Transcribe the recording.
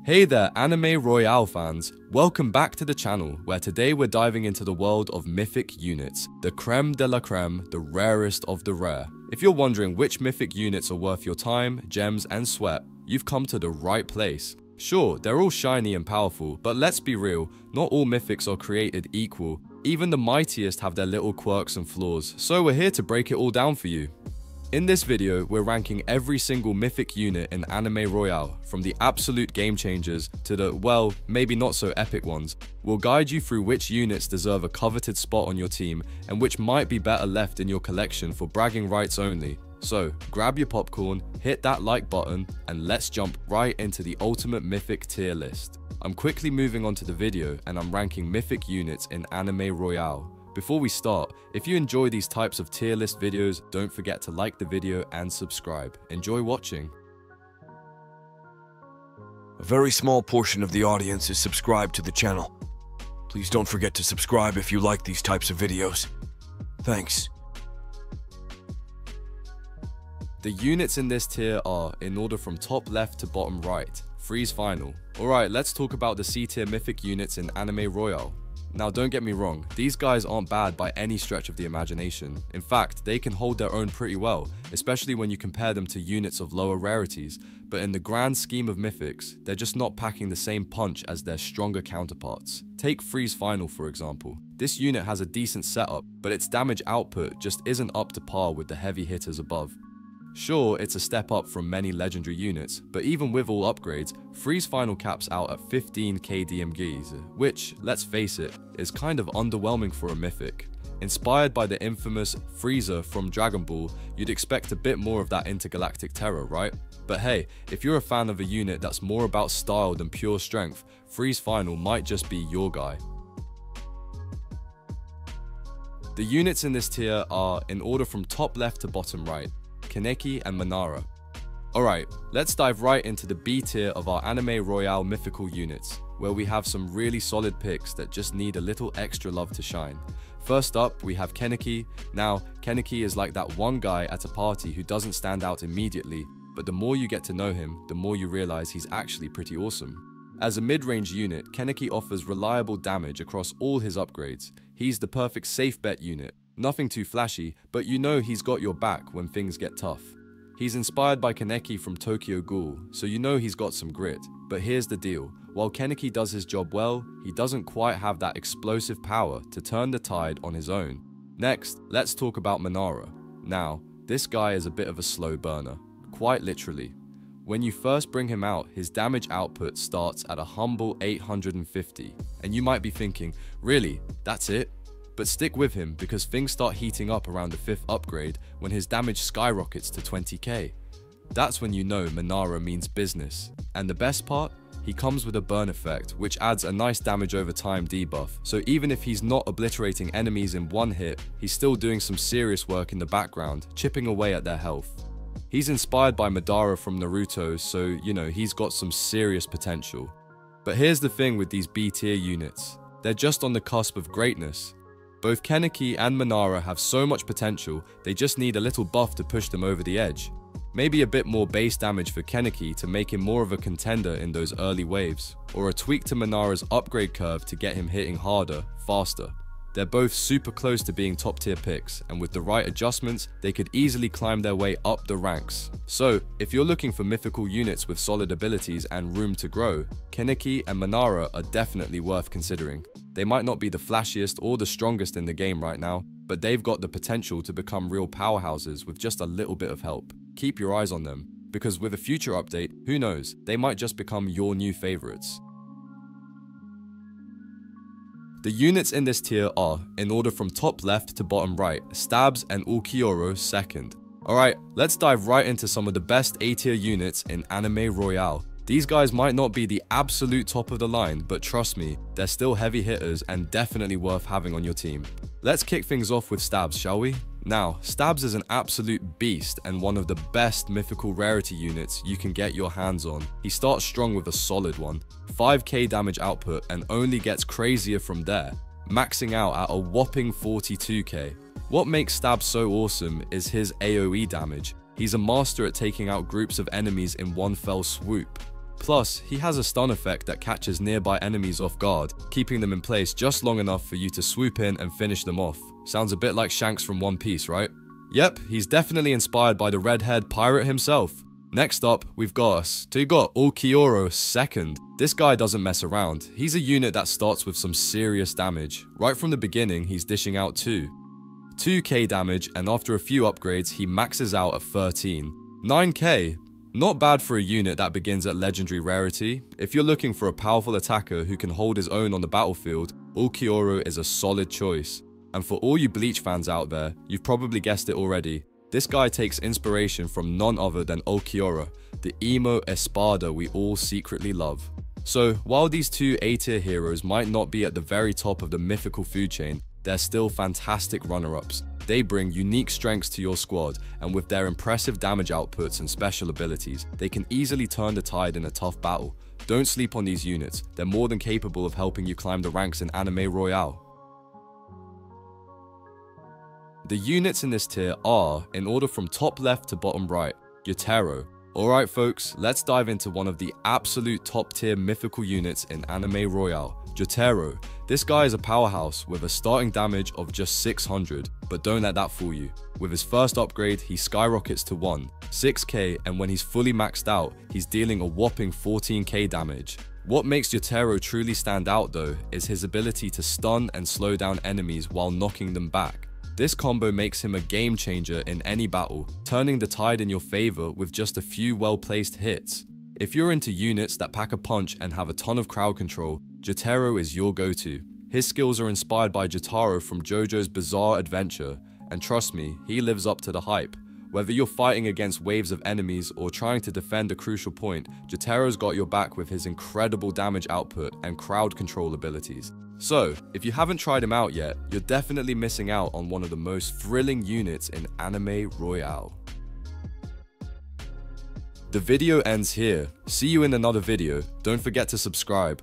Hey there anime Royale fans, welcome back to the channel where today we're diving into the world of mythic units, the creme de la creme, the rarest of the rare. If you're wondering which mythic units are worth your time, gems and sweat, you've come to the right place. Sure, they're all shiny and powerful, but let's be real, not all mythics are created equal. Even the mightiest have their little quirks and flaws, so we're here to break it all down for you. In this video, we're ranking every single mythic unit in Anime Royale, from the absolute game changers to the, well, maybe not so epic ones. We'll guide you through which units deserve a coveted spot on your team and which might be better left in your collection for bragging rights only. So, grab your popcorn, hit that like button, and let's jump right into the ultimate mythic tier list. I'm quickly moving on to the video and I'm ranking mythic units in Anime Royale. Before we start, if you enjoy these types of tier list videos, don't forget to like the video and subscribe. Enjoy watching. A very small portion of the audience is subscribed to the channel. Please don't forget to subscribe if you like these types of videos. Thanks. The units in this tier are, in order from top left to bottom right, Freeze Final. Alright, let's talk about the C tier mythic units in Anime Royale. Now don't get me wrong, these guys aren't bad by any stretch of the imagination. In fact, they can hold their own pretty well, especially when you compare them to units of lower rarities, but in the grand scheme of mythics, they're just not packing the same punch as their stronger counterparts. Take Freeze Final for example. This unit has a decent setup, but its damage output just isn't up to par with the heavy hitters above. Sure, it's a step up from many legendary units, but even with all upgrades, Freeze Final caps out at 15k DMGs, which, let's face it, is kind of underwhelming for a mythic. Inspired by the infamous Frieza from Dragon Ball, you'd expect a bit more of that intergalactic terror, right? But hey, if you're a fan of a unit that's more about style than pure strength, Freeze Final might just be your guy. The units in this tier are, in order from top left to bottom right, Kaneki and Manara. Alright, let's dive right into the B tier of our Anime Royale mythical units, where we have some really solid picks that just need a little extra love to shine. First up, we have Kaneki. Now, Kaneki is like that one guy at a party who doesn't stand out immediately, but the more you get to know him, the more you realize he's actually pretty awesome. As a mid-range unit, Kaneki offers reliable damage across all his upgrades. He's the perfect safe bet unit. Nothing too flashy, but you know he's got your back when things get tough. He's inspired by Kaneki from Tokyo Ghoul, so you know he's got some grit. But here's the deal, while Kaneki does his job well, he doesn't quite have that explosive power to turn the tide on his own. Next, let's talk about Manara. Now, this guy is a bit of a slow burner, quite literally. When you first bring him out, his damage output starts at a humble 850, and you might be thinking, really, that's it? But stick with him because things start heating up around the 5th upgrade when his damage skyrockets to 20k. That's when you know Manara means business. And the best part? He comes with a burn effect, which adds a nice damage over time debuff, so even if he's not obliterating enemies in one hit, he's still doing some serious work in the background, chipping away at their health. He's inspired by Madara from Naruto, so you know he's got some serious potential. But here's the thing with these B tier units, they're just on the cusp of greatness. Both Kaneki and Manara have so much potential, they just need a little buff to push them over the edge. Maybe a bit more base damage for Kaneki to make him more of a contender in those early waves, or a tweak to Manara's upgrade curve to get him hitting harder, faster. They're both super close to being top tier picks, and with the right adjustments, they could easily climb their way up the ranks. So, if you're looking for mythical units with solid abilities and room to grow, Kaneki and Manara are definitely worth considering. They might not be the flashiest or the strongest in the game right now, but they've got the potential to become real powerhouses with just a little bit of help. Keep your eyes on them, because with a future update, who knows, they might just become your new favorites. The units in this tier are, in order from top left to bottom right, Stabs and Ulquiorra second. Alright, let's dive right into some of the best A tier units in Anime Royale. These guys might not be the absolute top of the line, but trust me, they're still heavy hitters and definitely worth having on your team. Let's kick things off with Stabs, shall we? Now, Stabs is an absolute beast and one of the best mythical rarity units you can get your hands on. He starts strong with a solid one, 5k damage output, and only gets crazier from there, maxing out at a whopping 42k. What makes Stabs so awesome is his AoE damage. He's a master at taking out groups of enemies in one fell swoop. Plus, he has a stun effect that catches nearby enemies off guard, keeping them in place just long enough for you to swoop in and finish them off. Sounds a bit like Shanks from One Piece, right? Yep, he's definitely inspired by the red-haired pirate himself. Next up, we've got Jero second. This guy doesn't mess around. He's a unit that starts with some serious damage. Right from the beginning, he's dishing out 2k damage, and after a few upgrades, he maxes out at 13. 9k. Not bad for a unit that begins at legendary rarity. If you're looking for a powerful attacker who can hold his own on the battlefield, Jero is a solid choice. And for all you Bleach fans out there, you've probably guessed it already. This guy takes inspiration from none other than Jero, the emo espada we all secretly love. So, while these two A-tier heroes might not be at the very top of the mythical food chain, they're still fantastic runner-ups. They bring unique strengths to your squad, and with their impressive damage outputs and special abilities, they can easily turn the tide in a tough battle. Don't sleep on these units, they're more than capable of helping you climb the ranks in Anime Royale. The units in this tier are, in order from top left to bottom right, Jero. Alright folks, let's dive into one of the absolute top tier mythical units in Anime Royale, Jero. This guy is a powerhouse with a starting damage of just 600, but don't let that fool you. With his first upgrade, he skyrockets to 6k, and when he's fully maxed out, he's dealing a whopping 14k damage. What makes Jero truly stand out though, is his ability to stun and slow down enemies while knocking them back. This combo makes him a game changer in any battle, turning the tide in your favor with just a few well-placed hits. If you're into units that pack a punch and have a ton of crowd control, Jero is your go-to. His skills are inspired by Jotaro from JoJo's Bizarre Adventure, and trust me, he lives up to the hype. Whether you're fighting against waves of enemies or trying to defend a crucial point, Jotaro's got your back with his incredible damage output and crowd control abilities. So, if you haven't tried him out yet, you're definitely missing out on one of the most thrilling units in Anime Royale. The video ends here. See you in another video. Don't forget to subscribe.